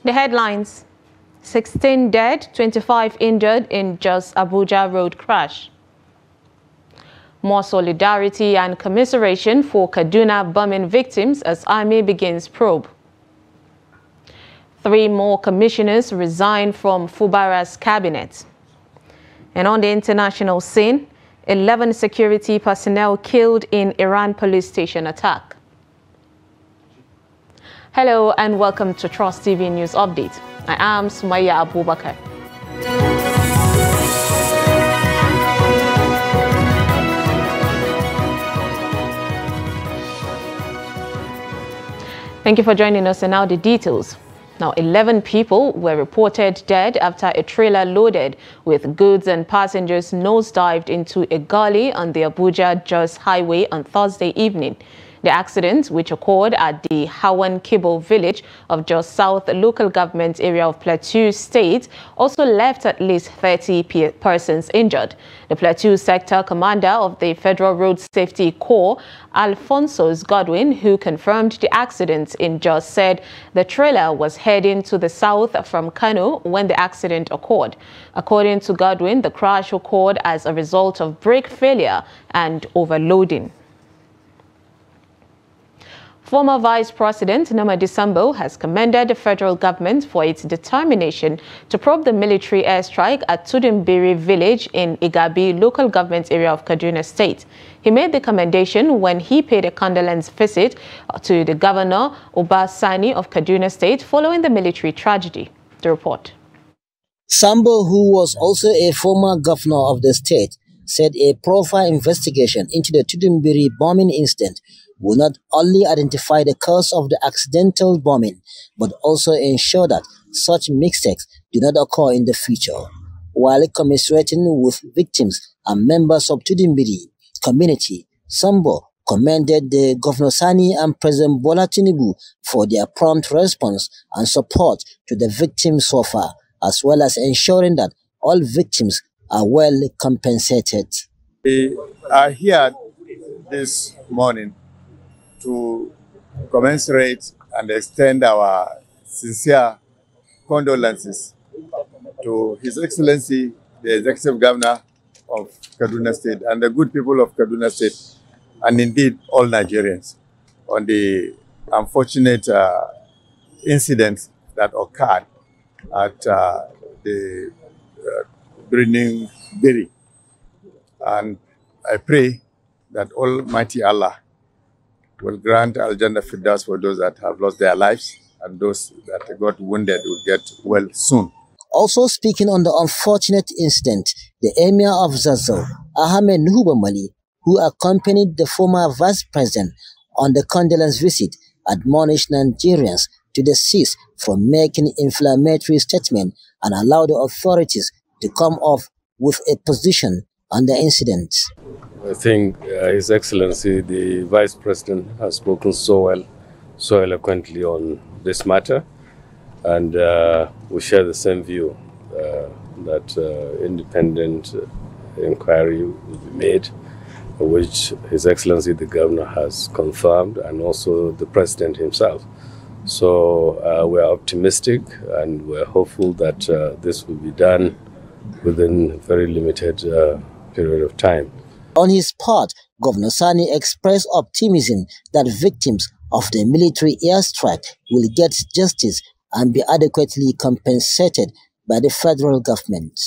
The headlines: 16 dead, 25 injured in Jos Abuja road crash. More solidarity and commiseration for Kaduna bombing victims as Army begins probe. 3 more commissioners resign from Fubara's cabinet. And on the international scene, 11 security personnel killed in Iran police station attack. Hello and welcome to Trust TV News Update. I am Sumaya Abubakar. Thank you for joining us, and now the details. Now, 11 people were reported dead after a trailer loaded with goods and passengers nosedived into a gully on the Abuja-Jos highway on Thursday evening. The accident, which occurred at the Hawan Kibo village of Jos South local government area of Plateau State, also left at least 30 persons injured. The Plateau sector commander of the Federal Road Safety Corps, Alphonsus Godwin, who confirmed the accident in Jos, said the trailer was heading to the south from Kano when the accident occurred. According to Godwin, the crash occurred as a result of brake failure and overloading. Former Vice President Namadi Sambo has commended the federal government for its determination to probe the military airstrike at Tudimbiri village in Igabi local government area of Kaduna State. He made the commendation when he paid a condolence visit to the governor Uba Sani of Kaduna State following the military tragedy. The report. Sambo, who was also a former governor of the state, said a profile investigation into the Tudimbiri bombing incident will not only identify the cause of the accidental bombing, but also ensure that such mistakes do not occur in the future. While commiserating with victims and members of Tudimbiri community, Sambo commended the Governor Sani and President Bola Tinubu for their prompt response and support to the victims so far, as well as ensuring that all victims are well compensated. We are here this morning to commensurate and extend our sincere condolences to His Excellency, the Executive Governor of Kaduna State, and the good people of Kaduna State, and indeed all Nigerians, on the unfortunate incident that occurred at the Burning Berry. And I pray that Almighty Allah will grant Al-Jannah Firdaus for those that have lost their lives, and those that got wounded will get well soon. Also speaking on the unfortunate incident, the Emir of Zazzau, Ahmed Nuhuba Mali, who accompanied the former vice president on the condolence visit, admonished Nigerians to desist from making inflammatory statements and allow the authorities to come off with a position on the incident. I think His Excellency, the Vice President, has spoken so well, so eloquently on this matter, and we share the same view that independent inquiry will be made, which His Excellency the Governor has confirmed, and also the President himself. So we are optimistic and we're hopeful that this will be done within a very limited period of time. On his part, Governor Sani expressed optimism that victims of the military airstrike will get justice and be adequately compensated by the federal government.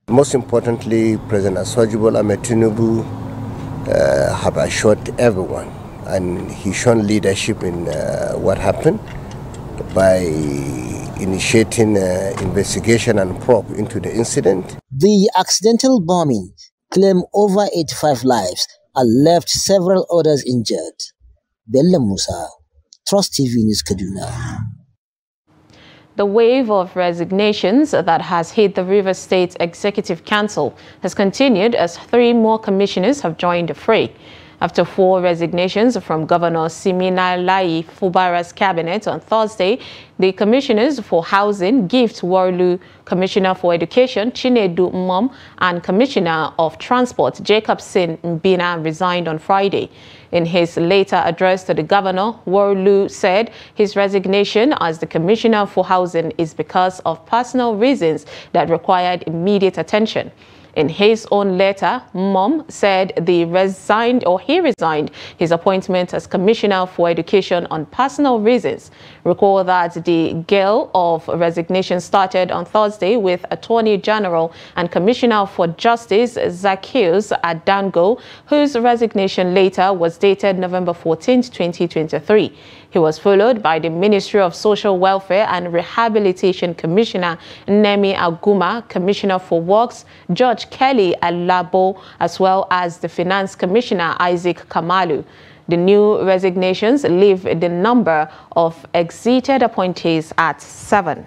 Most importantly, President Aswajibola Tinubu have assured everyone, and he shown leadership in what happened by initiating investigation and probe into the incident. The accidental bombing claimed over 85 lives and left several others injured. Bella Musa, Trust TV News, Kaduna. The wave of resignations that has hit the Rivers State Executive Council has continued as 3 more commissioners have joined the fray. After 4 resignations from Governor Siminalayi Fubara's cabinet on Thursday, the Commissioners for Housing, Gift Warlu, Commissioner for Education Chinedu Mmom, and Commissioner of Transport Jacobson Mbina resigned on Friday. In his later address to the governor, Warlu said his resignation as the Commissioner for Housing is because of personal reasons that required immediate attention. In his own letter, Mmom said he resigned his appointment as Commissioner for Education on personal reasons. Recall that the gale of resignation started on Thursday with Attorney General and Commissioner for Justice Zacchaeus Adango, whose resignation later was dated November 14, 2023. He was followed by the Ministry of Social Welfare and Rehabilitation Commissioner Nemi Aguma, Commissioner for Works George Kelly Alabo, as well as the Finance Commissioner Isaac Kamalu. The new resignations leave the number of exited appointees at 7.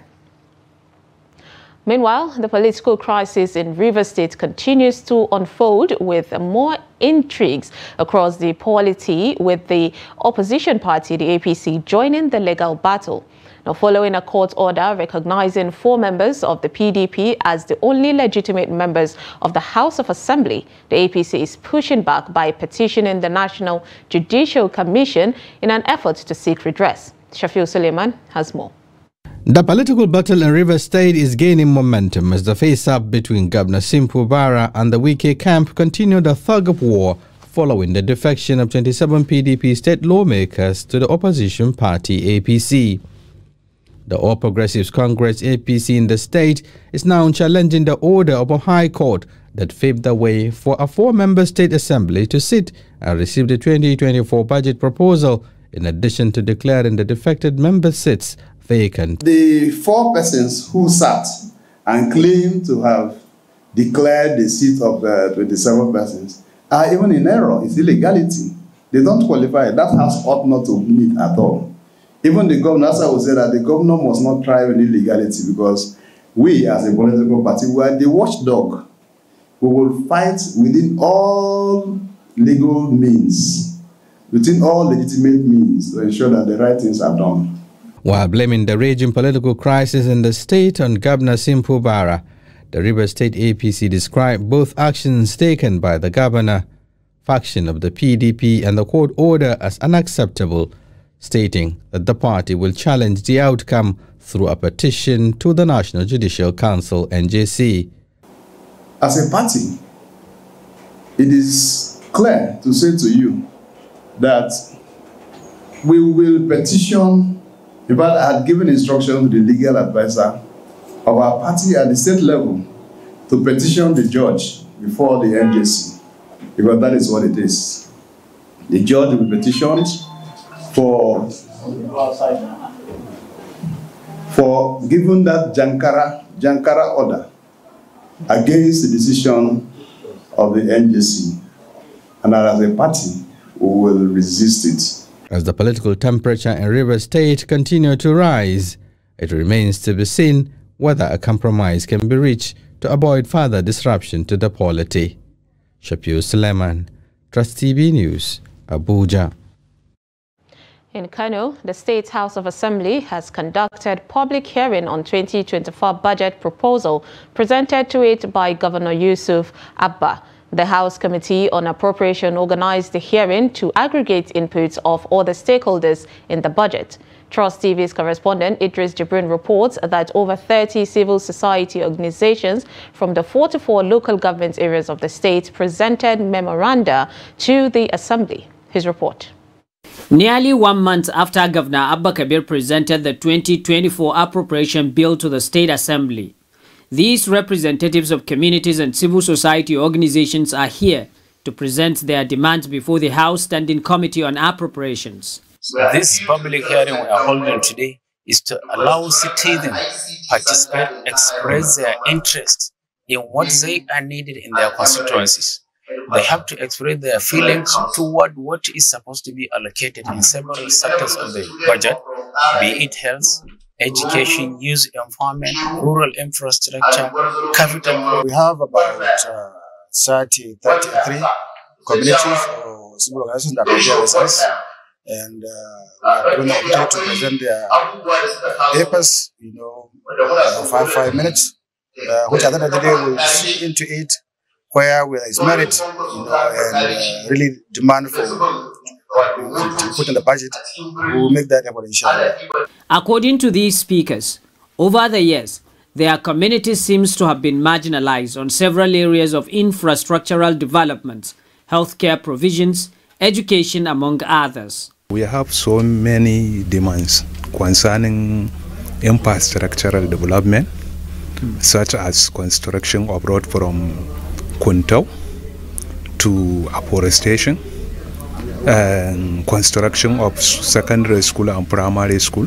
Meanwhile, the political crisis in Rivers State continues to unfold with more intrigues across the polity, with the opposition party, the APC, joining the legal battle. Now, following a court order recognizing 4 members of the PDP as the only legitimate members of the House of Assembly, the APC is pushing back by petitioning the National Judicial Commission in an effort to seek redress. Shafiu Suleiman has more. The political battle in Rivers State is gaining momentum as the face-up between Governor Simpu Bara and the Wike camp continue the thug-of-war following the defection of 27 PDP state lawmakers to the opposition party APC. The All Progressives Congress APC in the state is now challenging the order of a high court that paved the way for a 4-member state assembly to sit and receive the 2024 budget proposal, in addition to declaring the defected member seats vacant. The 4 persons who sat and claimed to have declared the seat of 27 persons are even in error. It's illegality. They don't qualify. That house ought not to meet at all. Even the governor also would say that the governor must not try any illegality, because we as a political party, we are the watchdog. We will fight within all legal means, within all legitimate means, to ensure that the right things are done. While blaming the raging political crisis in the state on Governor Simpu Bara, the Rivers State APC described both actions taken by the governor, faction of the PDP, and the court order as unacceptable, stating that the party will challenge the outcome through a petition to the National Judicial Council (NJC). As a party, it is clear to say to you that we will petition. In fact, I had given instruction to the legal advisor of our party at the state level to petition the judge before the NJC, because that is what it is. The judge will petition for giving that Jankara order against the decision of the NJC, and as a party, we will resist it. As the political temperature in Rivers State continues to rise, it remains to be seen whether a compromise can be reached to avoid further disruption to the polity. Shafiu Suleiman, Trust TV News, Abuja. In Kano, the State House of Assembly has conducted public hearing on 2024 budget proposal presented to it by Governor Yusuf Abba. The House Committee on Appropriation organized the hearing to aggregate inputs of all the stakeholders in the budget. Trust TV's correspondent Idris Jibrin reports that over 30 civil society organizations from the 44 local government areas of the state presented memoranda to the Assembly. His report. Nearly 1 month after Governor Abba Kabir presented the 2024 appropriation bill to the State Assembly, these representatives of communities and civil society organizations are here to present their demands before the House Standing Committee on Appropriations. This public hearing we are holding today is to allow citizens participate, express their interest in what they are needed in their constituencies. They have to express their feelings toward what is supposed to be allocated in several sectors of the budget, be it health, education, youth empowerment, rural infrastructure, capital. We have about 33 communities or civil organizations that are here with us. And we are given the opportunity to present their papers, 5 minutes, which at the end of the day will see into it where is merit, and really demand for to put in the budget. We will make that effort, inshallah. According to these speakers, over the years, their community seems to have been marginalized on several areas of infrastructural development, healthcare provisions, education, among others. We have so many demands concerning infrastructural development, such as construction of road from Kuntau to afforestation, and construction of secondary school and primary school,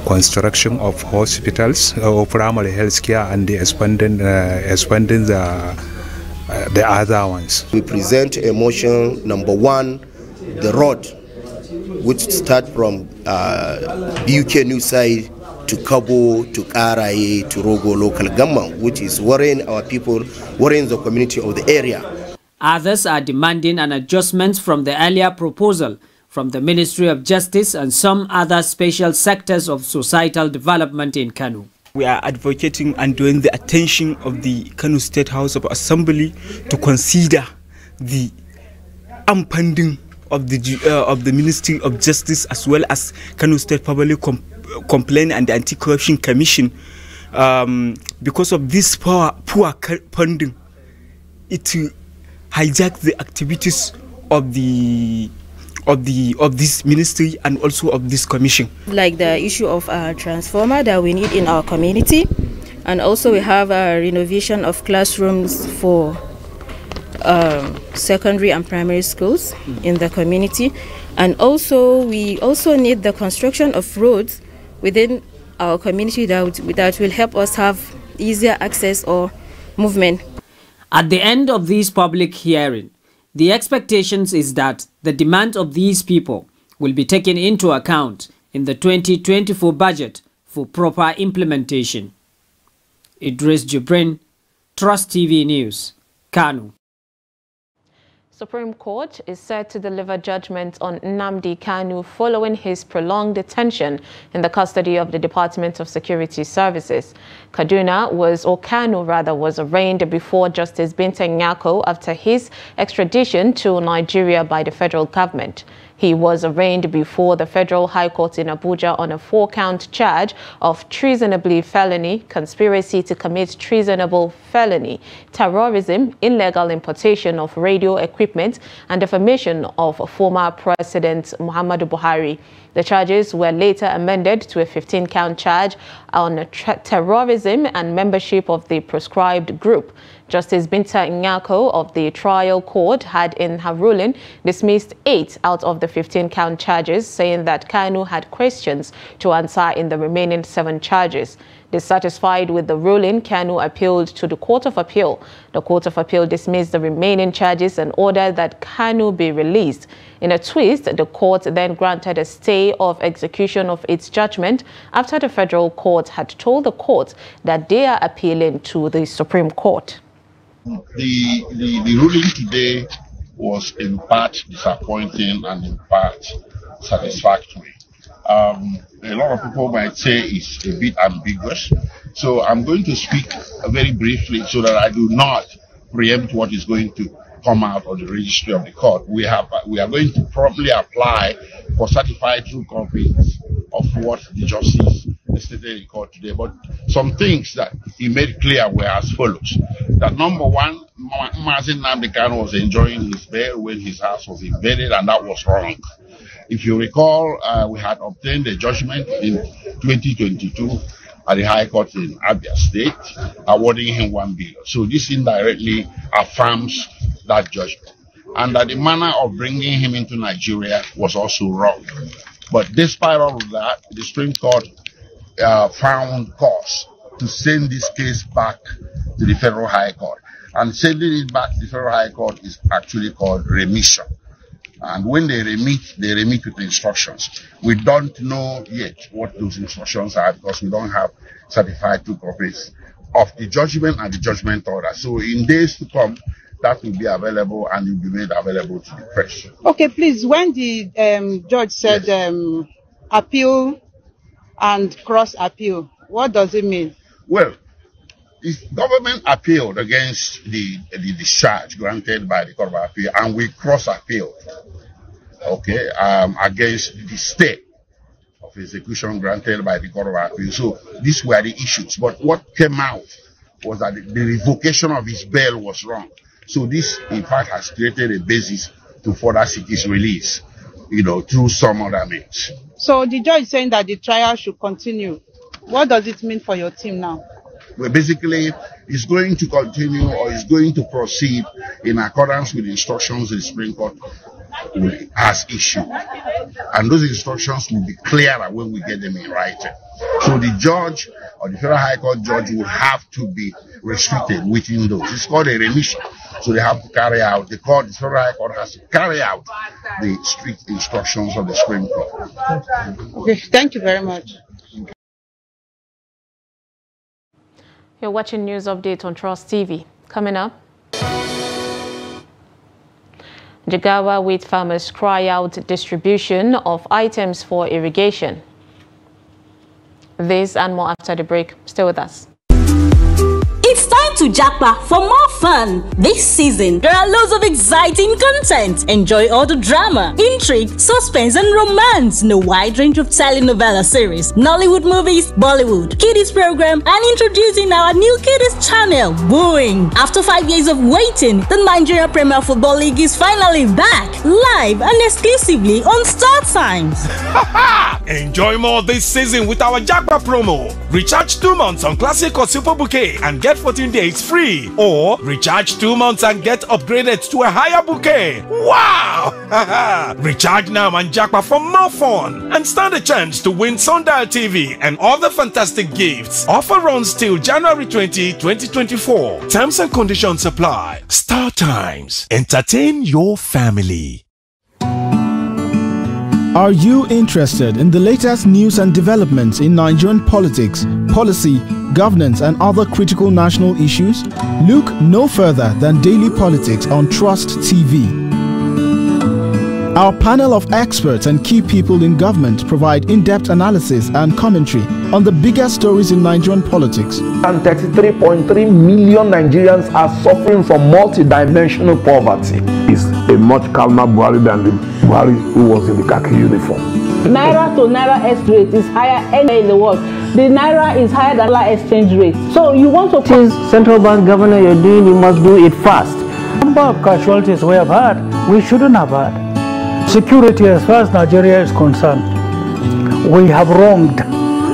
construction of hospitals or primary health care, and the expanding the other ones. We present a motion number 1, the road, which start from BUK New Side to Kabo, to Karaye, to Rogo local government, which is worrying our people, worrying the community of the area. Others are demanding an adjustment from the earlier proposal from the Ministry of Justice and some other special sectors of societal development in Kano. We are advocating and doing the attention of the Kano State House of Assembly to consider the unpending of the Ministry of Justice, as well as Kano State Public Complaint and the Anti-Corruption Commission, because of this poor funding. It hijack the activities of this ministry and also of this commission. Like the issue of a transformer that we need in our community, and also we have a renovation of classrooms for secondary and primary schools in the community, and also we also need the construction of roads within our community that will help us have easier access or movement. At the end of this public hearing, the expectations is that the demand of these people will be taken into account in the 2024 budget for proper implementation. Idris Jibrin, Trust TV News, Kano. Supreme Court is set to deliver judgment on Nnamdi Kanu following his prolonged detention in the custody of the Department of Security Services. Kanu was arraigned before Justice Binta Nyako after his extradition to Nigeria by the federal government. He was arraigned before the Federal High Court in Abuja on a 4-count charge of treasonable felony, conspiracy to commit treasonable felony, terrorism, illegal importation of radio equipment, and defamation of former President Muhammadu Buhari. The charges were later amended to a 15-count charge on terrorism and membership of the proscribed group. Justice Binta Nyako of the trial court had in her ruling dismissed 8 out of the 15-count charges, saying that Kanu had questions to answer in the remaining 7 charges. Dissatisfied with the ruling, Kanu appealed to the Court of Appeal. The Court of Appeal dismissed the remaining charges and ordered that Kanu be released. In a twist, the court then granted a stay of execution of its judgment after the federal court had told the court that they are appealing to the Supreme Court. The ruling today was in part disappointing and in part satisfactory. A lot of people might say it's a bit ambiguous, so I'm going to speak very briefly so that I do not preempt what is going to come out of the registry of the court. We are going to promptly apply for certified true copies of what the justice stated in court today. But some things that he made clear were as follows: that number one, Mazi Nnamdi Kanu was enjoying his bail when his house was invaded, and that was wrong. If you recall, we had obtained a judgment in 2022 at the High Court in Abia State, awarding him 1 billion. So this indirectly affirms that judgment. And that the manner of bringing him into Nigeria was also wrong. But despite all of that, the Supreme Court found cause to send this case back to the Federal High Court. And sending it back to the Federal High Court is actually called remission. And when they remit with instructions. We don't know yet what those instructions are because we don't have certified true copies of the judgment and the judgment order. So in days to come, that will be available and will be made available to the press. Okay, please, when the judge said appeal and cross appeal, what does it mean? Well, if government appealed against the discharge granted by the Court of Appeal and we cross appealed, okay, against the stay of execution granted by the Court of Appeal. So these were the issues. But what came out was that the revocation of his bail was wrong. So this, in fact, has created a basis to further seek his release, through some other means. So the judge is saying that the trial should continue. What does it mean for your team now? Well, basically, it's going to continue or it's going to proceed in accordance with the instructions the Supreme Court has issued. And those instructions will be clearer when we get them in writing. So the judge or the Federal High Court judge will have to be restricted within those. It's called a remission. So they have to carry out, the Federal High Court has to carry out the strict instructions of the Supreme Court. Okay, thank you very much. You're watching News Update on Trust TV. Coming up, Jigawa wheat farmers cry out distribution of items for irrigation. This and more after the break. Stay with us. It's time to jackpot for more fun. This season, there are loads of exciting content. Enjoy all the drama, intrigue, suspense, and romance in a wide range of telenovela series, Nollywood movies, Bollywood, kiddies program, and introducing our new kiddies channel, Boeing. After 5 years of waiting, the Nigeria Premier Football League is finally back, live and exclusively on Star Times. Enjoy more this season with our jackpot promo. Recharge 2 months on Classic or Super Bouquet and get 14 days free, or recharge 2 months and get upgraded to a higher bouquet. Wow! Recharge now and jackpot for more fun and stand a chance to win Sundial TV and other fantastic gifts. Offer runs till January 20, 2024. Terms and conditions apply. Star Times. Entertain your family. Are you interested in the latest news and developments in Nigerian politics, policy, governance, and other critical national issues? Look no further than Daily Politics on Trust TV. Our panel of experts and key people in government provide in-depth analysis and commentary on the biggest stories in Nigerian politics. And 33.3 million Nigerians are suffering from multidimensional poverty. It's a much calmer Buhari than the Buhari who was in the khaki uniform. Naira to Naira exchange rate is higher anywhere in the world. The Naira is higher than dollar exchange rate. So you want to... Since central bank governor you're doing, you must do it fast. The number of casualties we have had, we shouldn't have had. Security as far as Nigeria is concerned, we have wronged.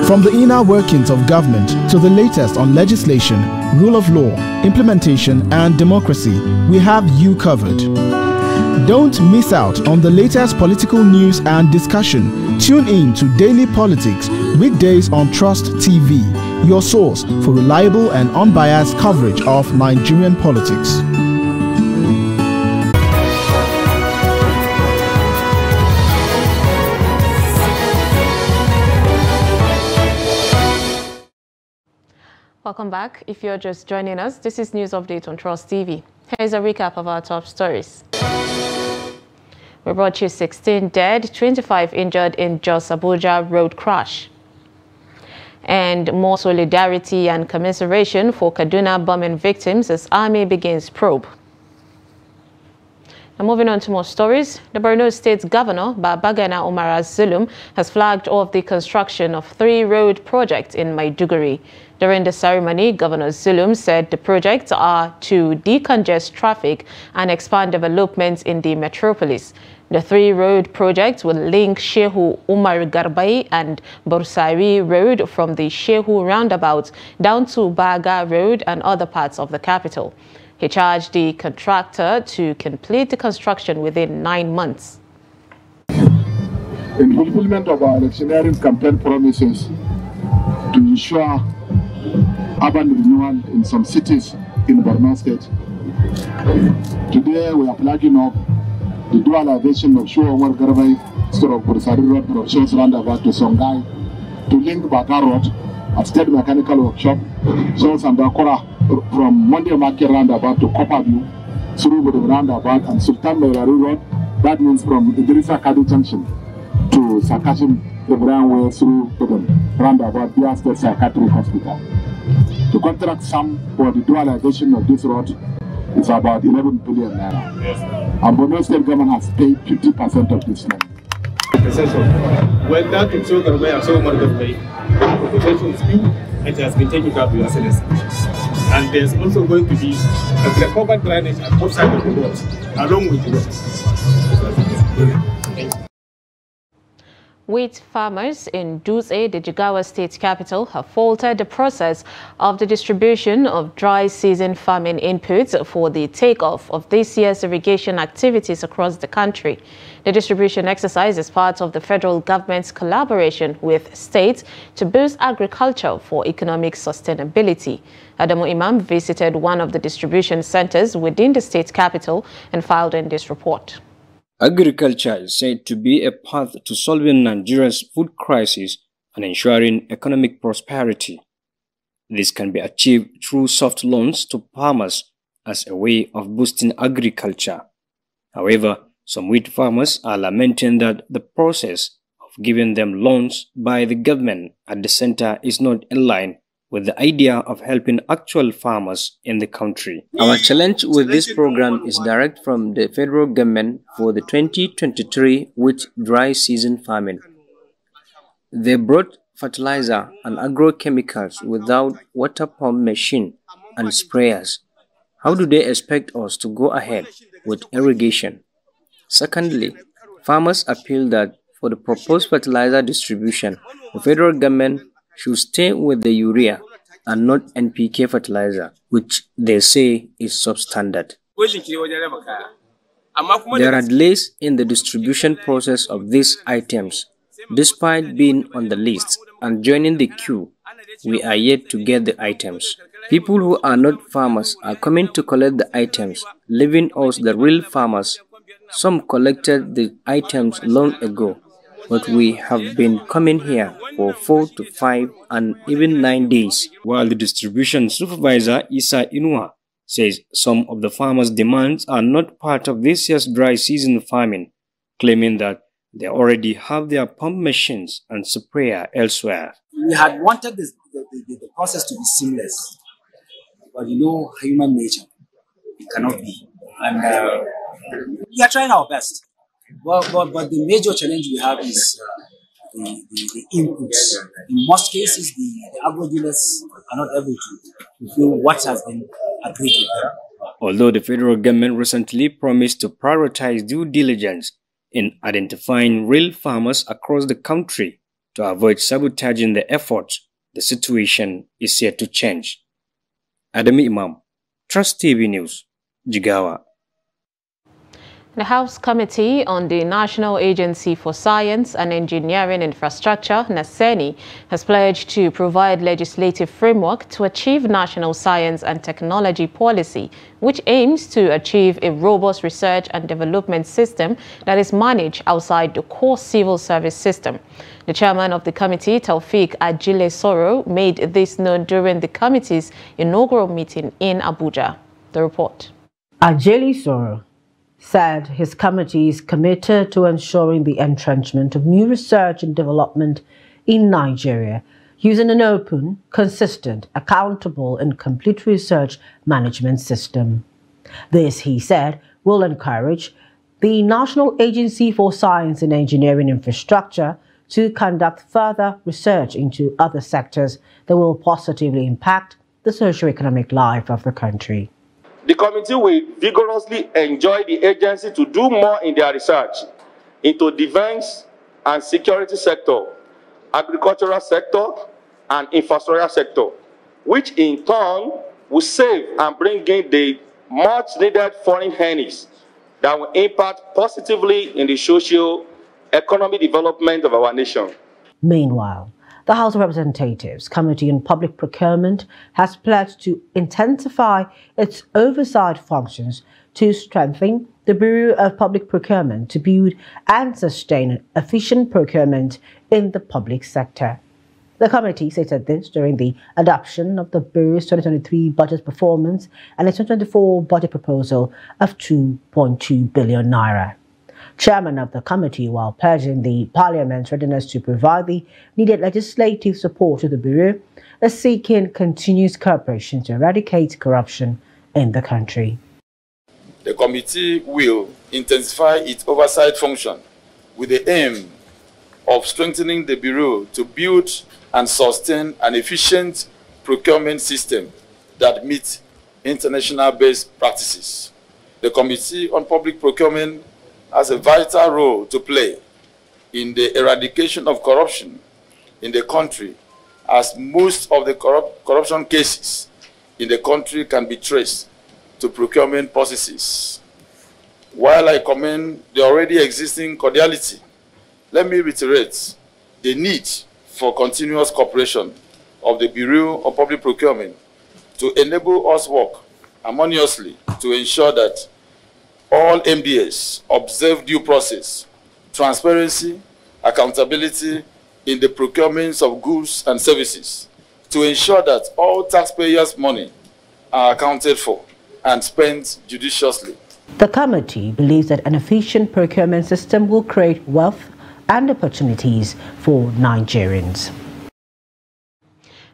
From the inner workings of government to the latest on legislation, rule of law, implementation and democracy, we have you covered. Don't miss out on the latest political news and discussion. Tune in to Daily Politics, weekdays on Trust TV, your source for reliable and unbiased coverage of Nigerian politics. Welcome back. If you're just joining us, this is News Update on Trust TV. Here's a recap of our top stories. We brought you 16 dead, 25 injured in Jos Abuja road crash. And more solidarity and commiseration for Kaduna bombing victims as Army begins probe. Now moving on to more stories, the Borno State's Governor, Babagana Umar Zulum, has flagged off the construction of 3 road projects in Maiduguri. During the ceremony, Governor Zulum said the projects are to decongest traffic and expand developments in the metropolis. The 3 road projects will link Shehu Umar Garbai and Borsari Road from the Shehu roundabout down to Baga Road and other parts of the capital. He charged the contractor to complete the construction within 9 months. In fulfillment of our electioneering campaign promises to ensure urban renewal in some cities in Borno State, today we are flagging up the dualization of Shehu Umar Garbai Borsari Road from Shehu roundabout to Songhai to link Baga Road at State Mechanical Workshop, Shehu Sandakora from Monday Market roundabout to Copper View, through the roundabout and Sultan Mairari Road. That means from Idrissa Kadi Junction to Sakashim Ibrahim Way through the roundabout via State Psychiatric Hospital. The contract sum for the dualization of this road is about 11 billion naira. Yes. And Borno State government has paid 50% of this money. When that is so much of the compensation is due, it has been taken care of your excellency. And there's also going to be a recovered drainage at both sides of the road, along with the road. Wheat farmers in Dutse, the Jigawa state capital, have faltered the process of the distribution of dry season farming inputs for the takeoff of this year's irrigation activities across the country. The distribution exercise is part of the federal government's collaboration with states to boost agriculture for economic sustainability. Adamu Imam visited one of the distribution centers within the state capital and filed in this report. Agriculture is said to be a path to solving Nigeria's food crisis and ensuring economic prosperity. This can be achieved through soft loans to farmers as a way of boosting agriculture. However, some wheat farmers are lamenting that the process of giving them loans by the government at the center is not in line with the idea of helping actual farmers in the country. Our challenge with this program is direct from the federal government for the 2023 wheat dry season farming. They brought fertilizer and agrochemicals without water pump machine and sprayers. How do they expect us to go ahead with irrigation? Secondly, farmers appeal that for the proposed fertilizer distribution, the federal government should stay with the urea and not NPK fertilizer, which they say is substandard. There are delays in the distribution process of these items. Despite being on the list and joining the queue, we are yet to get the items. People who are not farmers are coming to collect the items, leaving us the real farmers. Some collected the items long ago, but we have been coming here for 4 to 5 and even 9 days. While the distribution supervisor, Isa Inua, says some of the farmers' demands are not part of this year's dry season farming, claiming that they already have their pump machines and sprayer elsewhere. We had wanted the process to be seamless, but you know human nature, it cannot be. And we are trying our best. But the major challenge we have is the inputs. In most cases, the agro dealers are not able to fulfill what has been agreed with them. Although the federal government recently promised to prioritize due diligence in identifying real farmers across the country to avoid sabotaging the efforts, the situation is yet to change. Adam Imam, Trust TV News, Jigawa. The House Committee on the National Agency for Science and Engineering Infrastructure, NASENI, has pledged to provide legislative framework to achieve national science and technology policy, which aims to achieve a robust research and development system that is managed outside the core civil service system. The chairman of the committee, Taufik Ajile Soro, made this known during the committee's inaugural meeting in Abuja. The report. Ajile Soro said his committee is committed to ensuring the entrenchment of new research and development in Nigeria using an open, consistent, accountable and complete research management system. This, he said, will encourage the National Agency for Science and Engineering Infrastructure to conduct further research into other sectors that will positively impact the socio-economic life of the country. The committee will vigorously enjoin the agency to do more in their research into defense and security sector, agricultural sector, and infrastructure sector, which in turn will save and bring in the much-needed foreign earnings that will impact positively in the socio-economic development of our nation. Meanwhile, the House of Representatives Committee on Public Procurement has pledged to intensify its oversight functions to strengthen the Bureau of Public Procurement to build and sustain efficient procurement in the public sector. The committee stated this during the adoption of the Bureau's 2023 budget performance and its 2024 budget proposal of 2.2 billion naira. Chairman of the committee, while pledging the Parliament's readiness to provide the needed legislative support to the Bureau, is seeking continuous cooperation to eradicate corruption in the country. The committee will intensify its oversight function with the aim of strengthening the Bureau to build and sustain an efficient procurement system that meets international best practices. The Committee on Public Procurement has a vital role to play in the eradication of corruption in the country, as most of the corruption cases in the country can be traced to procurement processes. While I commend the already existing cordiality, let me reiterate the need for continuous cooperation of the Bureau of Public Procurement to enable us work harmoniously to ensure that all MDS observe due process, transparency, accountability in the procurements of goods and services, to ensure that all taxpayers' money are accounted for and spent judiciously. The committee believes that an efficient procurement system will create wealth and opportunities for Nigerians.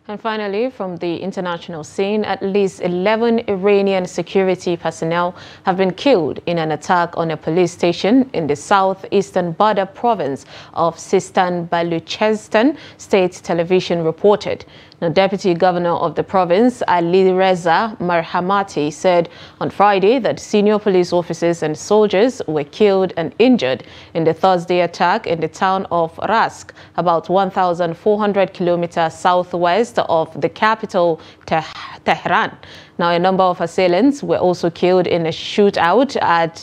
And finally, from the international scene, at least 11 Iranian security personnel have been killed in an attack on a police station in the southeastern border province of Sistan Baluchistan, state television reported. The Deputy Governor of the province, Ali Reza Marhamati, said on Friday that senior police officers and soldiers were killed and injured in the Thursday attack in the town of Rask, about 1,400 kilometers southwest of the capital, Tehran. Now, a number of assailants were also killed in a shootout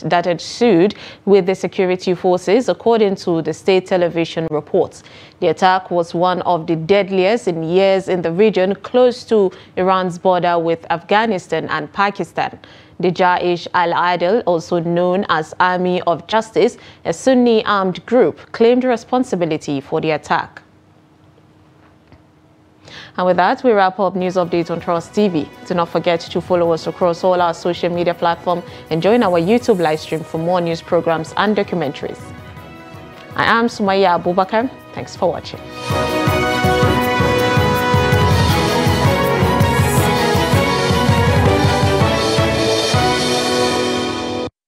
that ensued with the security forces, according to the state television reports. The attack was one of the deadliest in years in the region, close to Iran's border with Afghanistan and Pakistan. The Jaish al-Adil, also known as Army of Justice, a Sunni armed group, claimed responsibility for the attack. And with that, we wrap up News Updates on Trust TV. Do not forget to follow us across all our social media platforms and join our YouTube live stream for more news programs and documentaries. I am Sumaya Abubakar. Thanks for watching.